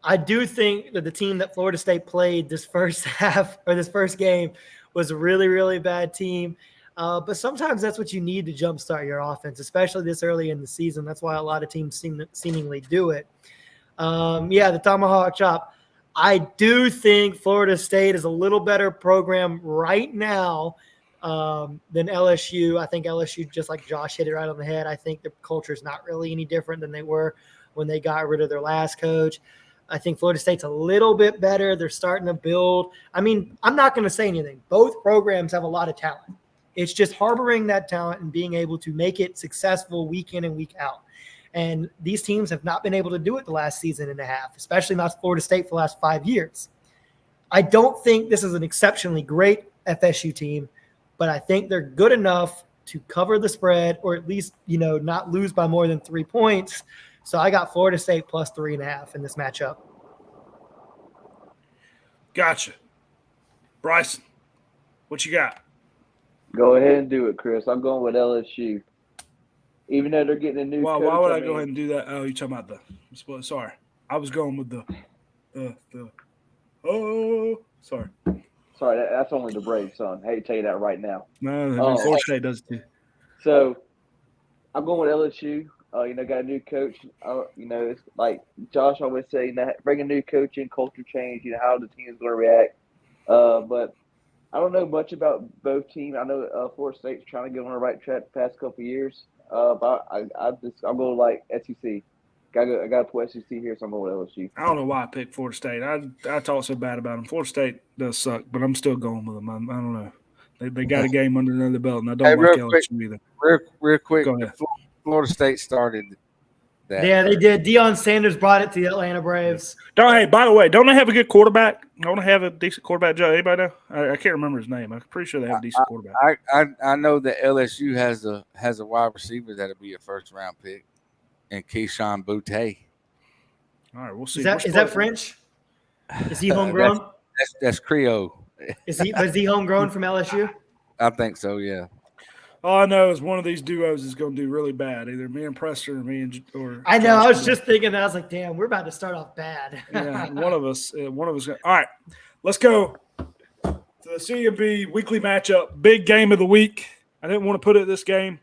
I do think that the team that Florida State played this first half or this first game was a really, really bad team. But sometimes that's what you need to jumpstart your offense, especially this early in the season. That's why a lot of teams seemingly do it. The tomahawk chop. I do think Florida State is a little better program right now than LSU. I think LSU, just like Josh hit it right on the head, I think the culture is not really any different than they were when they got rid of their last coach. I think Florida State's a little bit better. They're starting to build. I mean, I'm not going to say anything. Both programs have a lot of talent. It's just harboring that talent and being able to make it successful week in and week out. And these teams have not been able to do it the last season and a half, especially not Florida State for the last 5 years. I don't think this is an exceptionally great FSU team, but I think they're good enough to cover the spread or at least, not lose by more than 3 points. So I got Florida State plus 3.5 in this matchup. Gotcha. Bryson, what you got? Go ahead and do it, Chris. I'm going with LSU. Even though they're getting a new coach. Why would I go ahead and do that? Oh, you're talking about the – sorry. I was going with sorry. Sorry, that's only the Braves, son. I hate to tell you that right now. No, Florida State does it too. So I'm going with LSU. Got a new coach. It's like Josh always say, bring a new coach in, culture change, how the team is going to react. But I don't know much about both teams. I know Florida State's trying to get on the right track the past couple of years. But I'm going like SEC. I got to put SEC here, so I'm going with LSU. I don't know why I picked Florida State. I talk so bad about them. Florida State does suck, but I'm still going with them. I don't know. They got a game under their belt, and I don't like LSU either. Real quick. Go ahead. Florida State started that. Yeah, they did. Deion Sanders brought it to the Atlanta Braves. Hey, by the way, don't they have a good quarterback? Don't they have a decent quarterback, Joe? Anybody know? I can't remember his name. I'm pretty sure they have a decent quarterback. I know that LSU has a wide receiver that'll be a first-round pick, and Keyshawn Boutte. All right, we'll see. Is that French? Is he homegrown? That's Creole. Is he homegrown from LSU? I think so, yeah. All I know is one of these duos is going to do really bad. Either me and Preston or me and or. I know. I was just thinking that. I was like, "Damn, we're about to start off bad." Yeah, one of us. All right, let's go to the C&B weekly matchup. Big game of the week. I didn't want to put it this game.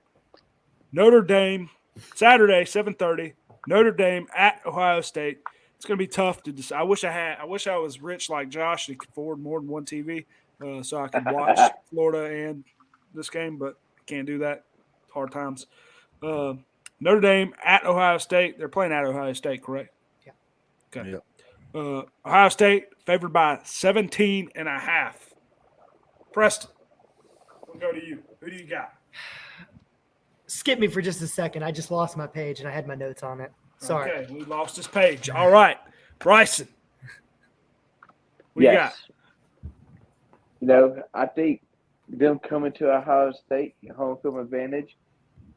Notre Dame, Saturday, 7:30. Notre Dame at Ohio State. It's going to be tough to decide. I wish I was rich like Josh and could afford more than one TV, so I could watch Florida and this game, but. Can't do that. Hard times. Notre Dame at Ohio State. They're playing at Ohio State, correct? Yeah. Okay. Yep. Ohio State favored by 17.5. Preston, we'll go to you. Who do you got? Skip me for just a second. I just lost my page and I had my notes on it. Sorry. Okay, we lost his page. All right. Bryson, what do you got? I think them coming to Ohio State, home field advantage.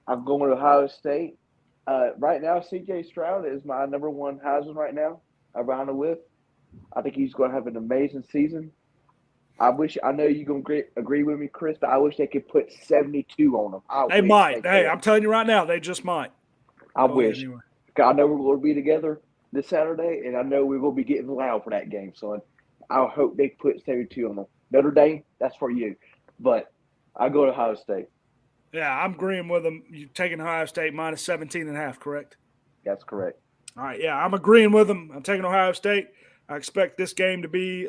I'm going with Ohio State. Right now, C.J. Stroud is my number one Heisman right now, around the with. I think he's going to have an amazing season. I know you're going to agree with me, Chris, but I wish they could put 72 on him. They might. Hey, I'm telling you right now, they just might. I wish. Anyway. I know we're going to be together this Saturday, and I know we're going to be getting loud for that game, son. I hope they put 72 on them. Notre Dame, that's for you. But I go to Ohio State. Yeah, I'm agreeing with them. You're taking Ohio State minus 17.5, correct? That's correct. All right, yeah, I'm agreeing with them. I'm taking Ohio State. I expect this game to be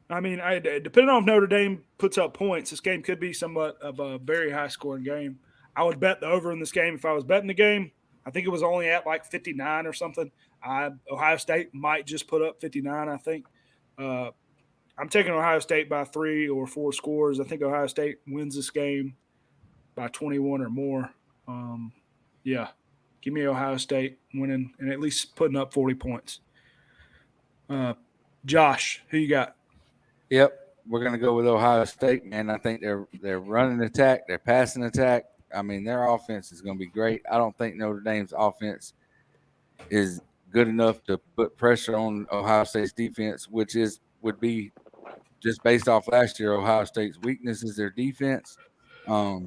depending on if Notre Dame puts up points, this game could be somewhat of a very high-scoring game. I would bet the over in this game if I was betting the game. I think it was only at like 59 or something. Ohio State might just put up 59, I think. I'm taking Ohio State by 3 or 4 scores. I think Ohio State wins this game by 21 or more. Yeah, give me Ohio State winning and at least putting up 40 points. Josh, who you got? Yep, we're going to go with Ohio State, man. I think they're running attack, they're passing attack. I mean, their offense is going to be great. I don't think Notre Dame's offense is good enough to put pressure on Ohio State's defense, which would be just based off last year. Ohio State's weakness is their defense. I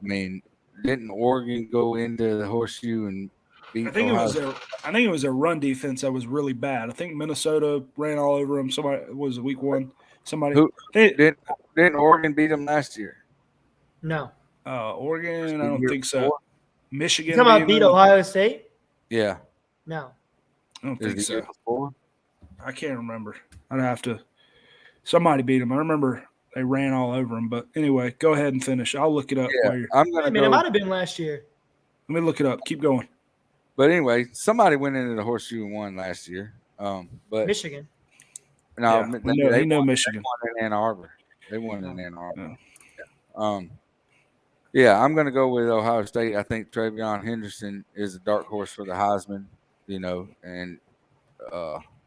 mean, didn't Oregon go into the horseshoe and beat Ohio State? I think it was a run defense that was really bad. I think Minnesota ran all over them. Somebody was it week 1. Didn't Oregon beat them last year? No. Oregon, I don't think so. Michigan. You talking about beat Ohio State? Yeah. No. I don't think so. I can't remember. I'd have to. Somebody beat them. I remember they ran all over them. But anyway, go ahead and finish. I'll look it up. Yeah, I'm gonna go. It might have been last year. Let me look it up. Keep going. But anyway, somebody went into the horseshoe and won last year. But Michigan. No, yeah, they know Michigan. They won in Ann Arbor. They won in Ann Arbor. Yeah. Yeah, I'm going to go with Ohio State. I think Travion Henderson is a dark horse for the Heisman, and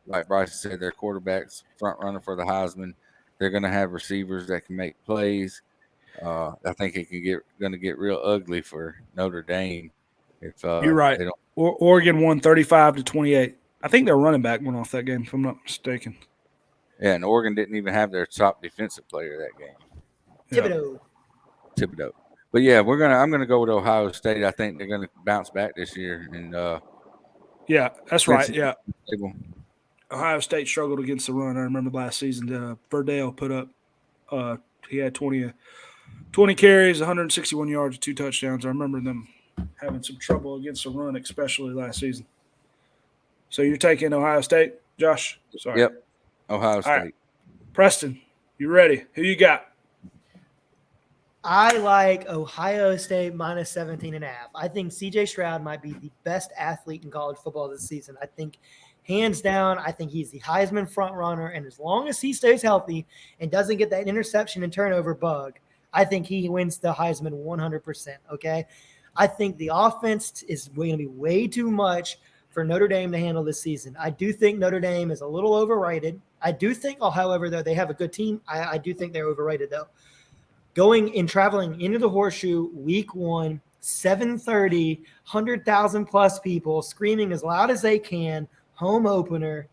like Bryce said, their quarterback's front runner for the Heisman. They're going to have receivers that can make plays. I think it going to get real ugly for Notre Dame if you're right. Oregon won 35-28. I think their running back went off that game, if I'm not mistaken. Yeah, and Oregon didn't even have their top defensive player that game. Thibodeau. But yeah, I'm gonna go with Ohio State. I think they're gonna bounce back this year. And yeah, that's right. Yeah, Ohio State struggled against the run. I remember last season, Verdale put up. He had 20 carries, 161 yards, 2 touchdowns. I remember them having some trouble against the run, especially last season. So you're taking Ohio State, Josh? Sorry. Yep, Ohio State. All right. Preston, you ready? Who you got? I like Ohio State minus 17.5. I think C.J. Stroud might be the best athlete in college football this season. I think, hands down, I think he's the Heisman front runner. And as long as he stays healthy and doesn't get that interception and turnover bug, I think he wins the Heisman 100%, okay? I think the offense is going to be way too much for Notre Dame to handle this season. I do think Notre Dame is a little overrated. I do think, however, though, they have a good team. I do think they're overrated, though. Traveling into the horseshoe week 1, 7:30, 100,000 plus people screaming as loud as they can, home opener,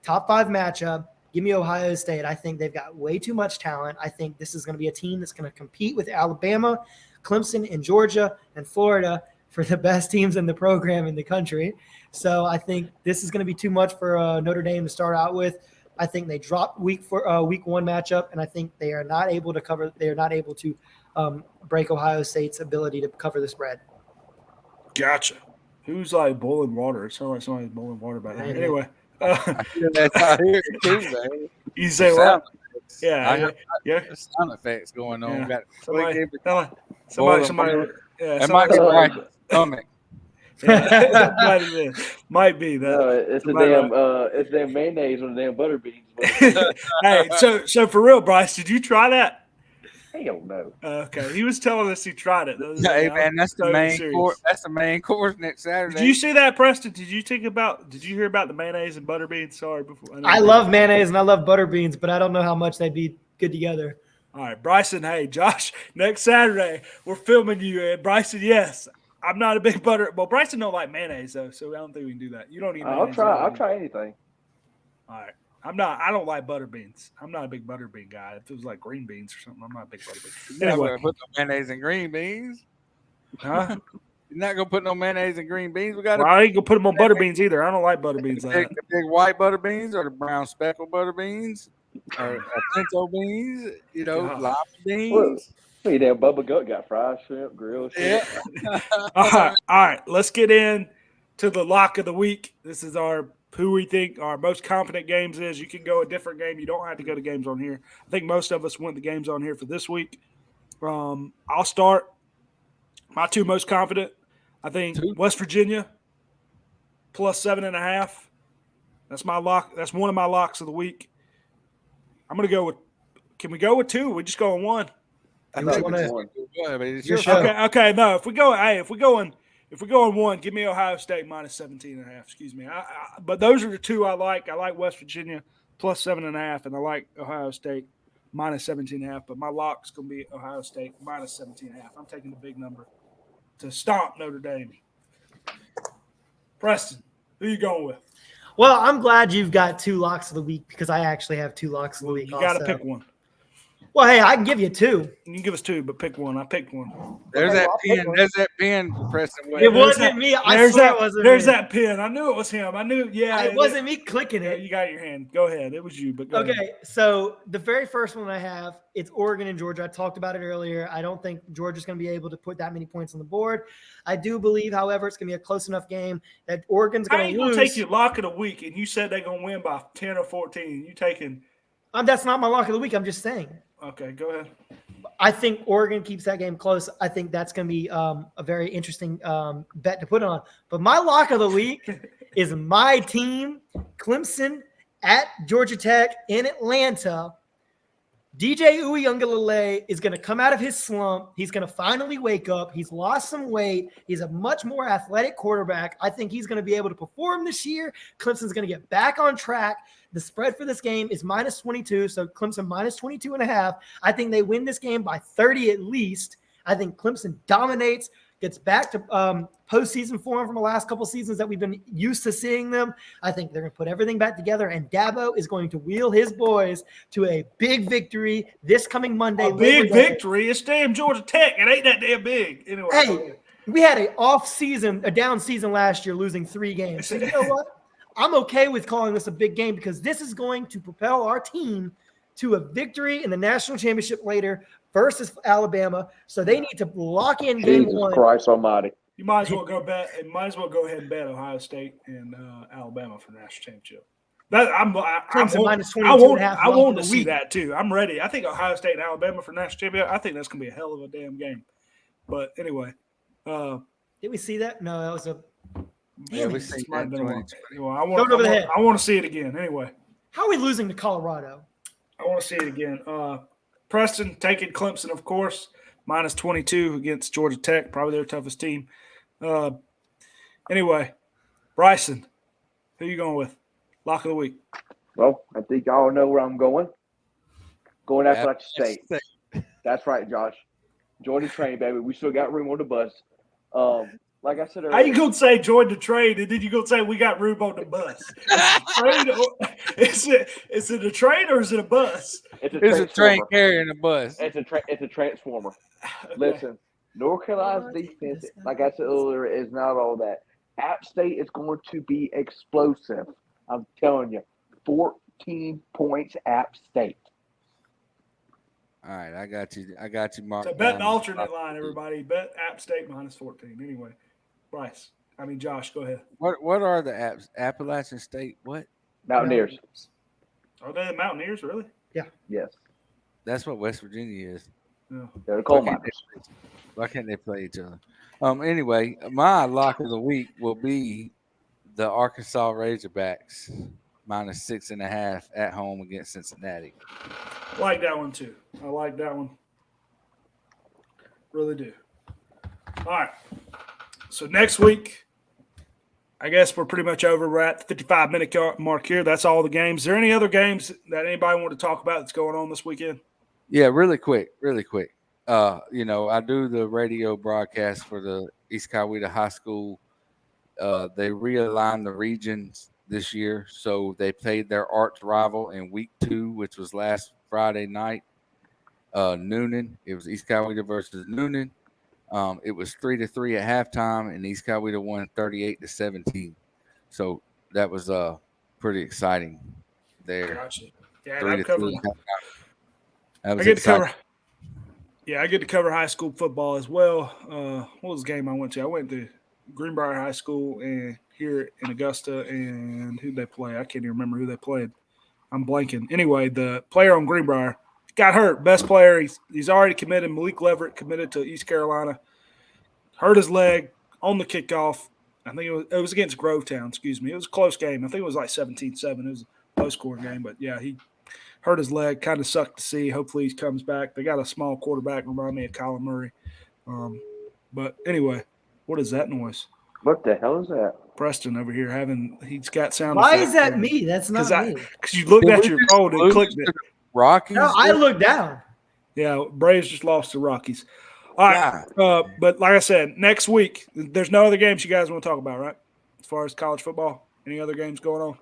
top 5 matchup. Give me Ohio State. I think they've got way too much talent. I think this is going to be a team that's going to compete with Alabama, Clemson, and Georgia, and Florida for the best teams in the program in the country. So I think this is going to be too much for Notre Dame to start out with. I think they dropped week 1 matchup, and I think they are not able to cover. They are not able to break Ohio State's ability to cover the spread. Gotcha. Who's like boiling water? It sounds like somebody's boiling water back there. Anyway, that's out here too, man. You say what? Yeah. Sound effects going on. Yeah. Got somebody. Yeah, that might be my stomach. Might be that. No, it's damn mayonnaise on the damn butter beans. Hey, so for real, Bryce, did you try that? Hell no. Okay, he was telling us he tried it. Hey man, that's the main course. That's the main course next Saturday. Did you see that, Preston? Did you hear about the mayonnaise and butter beans? Sorry, before I love mayonnaise and I love butter beans, but I don't know how much they'd be good together. All right, Bryson. Hey, Josh. Next Saturday, we're filming you, and Bryson. Yes. I'm not a big butter. Well, Bryson don't like mayonnaise though, so I don't think we can do that. You don't eat mayonnaise. I'll try anything. All right. I don't like butter beans. I'm not a big butter bean guy. If it was like green beans or something, I'm not a big butter bean. You're not gonna put no mayonnaise in green beans. Huh? You're not gonna put no mayonnaise in green beans. I ain't gonna put them on butter beans either. I don't like butter beans. The big white butter beans or the brown speckled butter beans or pinto beans. Lima beans. Hey, damn Bubba Gut got fried shrimp, grilled shrimp. Yeah. All right. Let's get in to the lock of the week. This is our who we think our most confident games is. You can go a different game. You don't have to go to games on here. I think most of us went the games on here for this week. I'll start. My two most confident, I think West Virginia plus 7.5. That's my lock. That's one of my locks of the week. I'm going to go with – can we go with two? We just go on one. I You think wanna- we just went through one. I mean, it's Your your show. show. Okay. No, if we go on one, give me Ohio State minus 17.5. Excuse me. But those are the two I like. I like West Virginia plus 7.5, and I like Ohio State minus 17.5. But my lock's going to be Ohio State minus 17.5. I'm taking the big number to stomp Notre Dame. Preston, who you going with? Well, I'm glad you've got two locks of the week because I actually have two locks of the week. You got to also. pick one. Well, hey, I can give you two. You can give us two, but pick one. I picked one. There's Okay, that I'll pick pin. one. There's that pin, Preston. It wasn't me. I swear it wasn't me. that pin. I knew it was him. I knew. Yeah, It wasn't me clicking Yeah, it. you got your hand. Go ahead. It was you, but go ahead. Okay, so the very first one I have, it's Oregon and Georgia. I talked about it earlier. I don't think Georgia's going to be able to put that many points on the board. I do believe, however, it's going to be a close enough game that Oregon's I going ain't to gonna lose. take your lock of the week, and you said they're gonna win by 10 or 14. You taking? That's not my lock of the week. I'm just saying. Okay, go ahead. I think Oregon keeps that game close. I think that's going to be a very interesting bet to put on. But my lock of the week is my team, Clemson, at Georgia Tech in Atlanta. DJ Uiagalelei is going to come out of his slump. He's going to finally wake up. He's lost some weight. He's a much more athletic quarterback. I think he's going to be able to perform this year. Clemson's going to get back on track. The spread for this game is minus 22, so Clemson minus 22.5. I think they win this game by 30 at least. I think Clemson dominates, gets back to postseason form from the last couple seasons that we've been used to seeing them. I think they're going to put everything back together, and Dabo is going to wheel his boys to a big victory this coming Monday. A big victory. It's damn Georgia Tech. It ain't that damn big. Anyway. Hey, we had a down season last year, losing 3 games. So you know what? I'm okay with calling this a big game because this is going to propel our team to a victory in the national championship later versus Alabama. So they need to lock in game Jesus one. Christ Almighty! You might as well go bet. And might as well go ahead and bet Ohio State and Alabama for the national championship. Clemson minus 22.5 I want lock to of the see week. that too. I'm ready. I think Ohio State and Alabama for national championship. I think that's gonna be a hell of a damn game. But anyway, Did we see that? No, that was a. Yeah, we this see might have that been one. 2020. Anyway, I want to see it again. Anyway, How are we losing to Colorado? I want to see it again. Preston taking Clemson, of course, minus 22 against Georgia Tech, probably their toughest team. Anyway, Bryson, who you going with? Lock of the week. Well, I think y'all know where I'm going. Going after App State. That's right, Josh. Join the train, baby. We still got room on the bus. Like I said earlier, How you gonna say join the train and then you gonna say we got room on the bus? Is it a train or is it a bus? it's There's a train carrying a bus. It's a transformer. Okay. Listen, North Carolina's defense, like I said earlier, is not all that. App State is going to be explosive. I'm telling you, 14 points, App State. All right, I got you, Mark. So bet an alternate line, everybody. Bet App State minus 14. Anyway, Josh, go ahead. What are the apps? Appalachian State? What? Mountaineers. Are they the Mountaineers, really? Yes. That's what West Virginia is. No. They're the coal Why can't miners. Why can't they play each other? Anyway, my lock of the week will be the Arkansas Razorbacks minus 6.5 at home against Cincinnati. I like that one too. I like that one. Really do. All right. So next week, I guess we're pretty much over. We're at the 55-minute mark here. That's all the games. Is there any other games that anybody want to talk about that's going on this weekend? Yeah, really quick. I do the radio broadcast for the East Coweta High School. They realigned the regions this year, so they played their arch rival in week 2, which was last Friday night. Noonan. It was East Coweta versus Noonan. It was 3-3 at halftime, and East Coweta won 38-17. So that was pretty exciting there. Gotcha. Yeah, 3-3 at halftime. That was I get to exciting. cover. Yeah, I get to cover high school football as well. What was the game I went to? I went to Greenbrier High School and here in Augusta. And who'd they play? I can't even remember who they played. I'm blanking. Anyway, the player on Greenbrier got hurt. Best player. He's already committed. Malik Leverett committed to East Carolina. Hurt his leg on the kickoff. I think it was against Grovetown. Excuse me. It was a close game. I think it was like 17-7. It was a low-scoring game. But, yeah, he hurt his leg. Kind of sucked to see. Hopefully he comes back. They got a small quarterback. Remind me of Colin Murray. But, anyway, what is that noise? What the hell is that? Preston over here he's got sound Why effects is that going. me? That's not me. Because you looked Did at we your just phone and lose clicked to it. the Rockies? No, I looked down. Yeah, Braves just lost to Rockies. All right, but like I said, next week, there's no other games you guys want to talk about, right? As far as college football, any other games going on?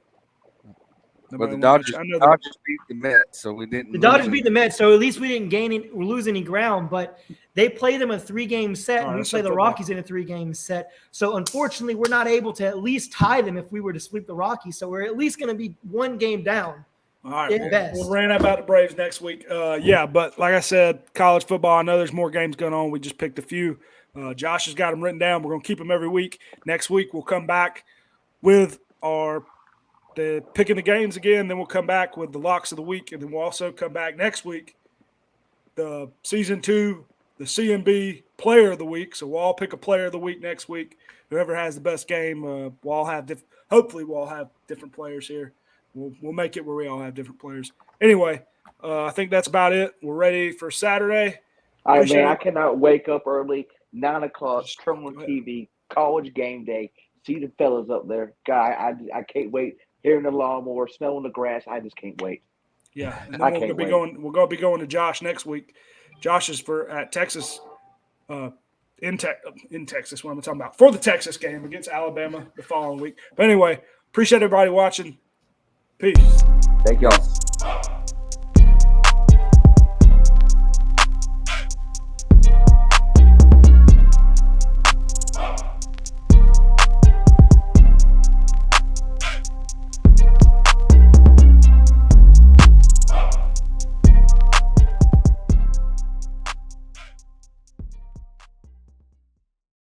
But the Nobody Dodgers beat the Mets, so we didn't. The Dodgers beat the Mets, so at least we didn't lose any ground. But they play them a 3-game set, and we play the Rockies in a 3-game set. So unfortunately, we're not able to at least tie them if we were to sweep the Rockies. So we're at least going to be 1 game down. All right, we'll rant about the Braves next week. But like I said, college football, I know there's more games going on. We just picked a few. Josh has got them written down. We're going to keep them every week. Next week, we'll come back with the picking the games again. Then we'll come back with the locks of the week. And then we'll also come back next week, the season 2, the C&B player of the week. So we'll all pick a player of the week next week. Whoever has the best game, we'll all have hopefully we'll all have different players here. We'll make it where we all have different players. Anyway, I think that's about it. We're ready for Saturday. All right, man. I cannot wake up early, 9 o'clock, turn on TV, college game day, see the fellas up there. God, I can't wait. Hearing the lawnmower, smelling the grass, I just can't wait. Yeah, and then we're going to be going to Josh next week. Josh is at Texas, in Texas. What am I talking about? For the Texas game against Alabama the following week. But anyway, appreciate everybody watching. Peace. Thank y'all.